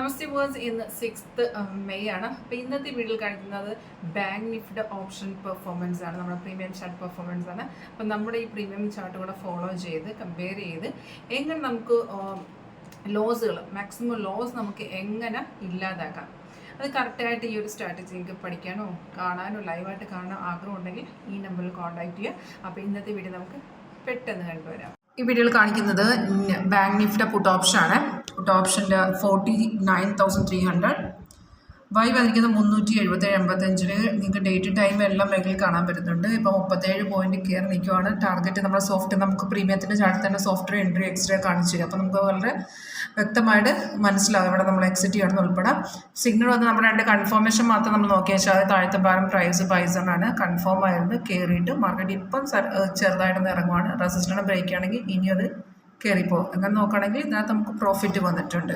നമസ്തേ verse ഇന്ന് 6th May ആണ്. അപ്പോൾ ഇന്നത്തെ വീഡിയോയിൽ കാണിക്കുന്നത് ബാങ്ക് നിഫ്റ്റി ഓപ്ഷൻ പെർഫോമൻസ് ആണ്. നമ്മുടെ പ്രീമിയം ചാർട്ട് പെർഫോമൻസ് ആണ്. അപ്പം നമ്മുടെ ഈ പ്രീമിയം ചാർട്ട് കൂടെ ഫോളോ ചെയ്ത് കമ്പയർ ചെയ്ത് എങ്ങനെ നമുക്ക് ലോസുകൾ മാക്സിമം ലോസ് നമുക്ക് എങ്ങനെ ഇല്ലാതാക്കാം, അത് കറക്റ്റായിട്ട് ഈ ഒരു സ്ട്രാറ്റജി നിങ്ങൾക്ക് പഠിക്കാനോ കാണാനോ ലൈവായിട്ട് കാണാനോ ആഗ്രഹം ഉണ്ടെങ്കിൽ ഈ നമ്പറിൽ കോൺടാക്ട് ചെയ്യുക. അപ്പോൾ ഇന്നത്തെ വീഡിയോ നമുക്ക് പെട്ടെന്ന് കണ്ടുവരാം. ഈ വീഡിയോയിൽ കാണിക്കുന്നത് ബാങ്ക് നിഫ്റ്റി പുട്ട് ഓപ്ഷൻ ആണ്. പുട്ട് ഓപ്ഷൻ്റെ 49,300 ബൈ വന്നിരിക്കുന്നത് 377.85. നിങ്ങൾക്ക് ഡേറ്റ് ടൈം എല്ലാം മേഖലയിൽ കാണാൻ പറ്റുന്നുണ്ട്. ഇപ്പോൾ 37 പോയിന്റ് കയറി നിൽക്കുവാണ്. ടാർഗറ്റ് നമ്മുടെ സോഫ്റ്റ് നമുക്ക് പ്രീമിയത്തിൻ്റെ ചാർട്ടിൽ തന്നെ സോഫ്റ്റ്വെയർ എൻട്രി എക്സ്ട്രാ കാണിച്ചു തരും. അപ്പോൾ നമുക്ക് വളരെ വ്യക്തമായിട്ട് മനസ്സിലാകും ഇവിടെ നമ്മൾ എക്സിറ്റ് ചെയ്യണമെന്ന് ഉൾപ്പെടെ. സിഗ്നൽ വന്ന് നമ്മുടെ രണ്ട് കൺഫർമേഷൻ മാത്രം നമ്മൾ നോക്കിയാൽ വെച്ചാൽ അത് താഴത്തെ ഭാരം പ്രൈസ് ബൈസണാണ്. കൺഫേം ആയിരുന്നു, കയറിയിട്ട് മാർക്കറ്റ് ഇപ്പം ചെറുതായിട്ടൊന്ന് ഇറങ്ങുവാണ്. റെസിസ്റ്റൻസ് ബ്രേക്ക് ആണെങ്കിൽ ഇനി അത് കയറിപ്പോകും. അങ്ങനെ നോക്കുകയാണെങ്കിൽ ഇതിനകത്ത് നമുക്ക് പ്രോഫിറ്റ് വന്നിട്ടുണ്ട്.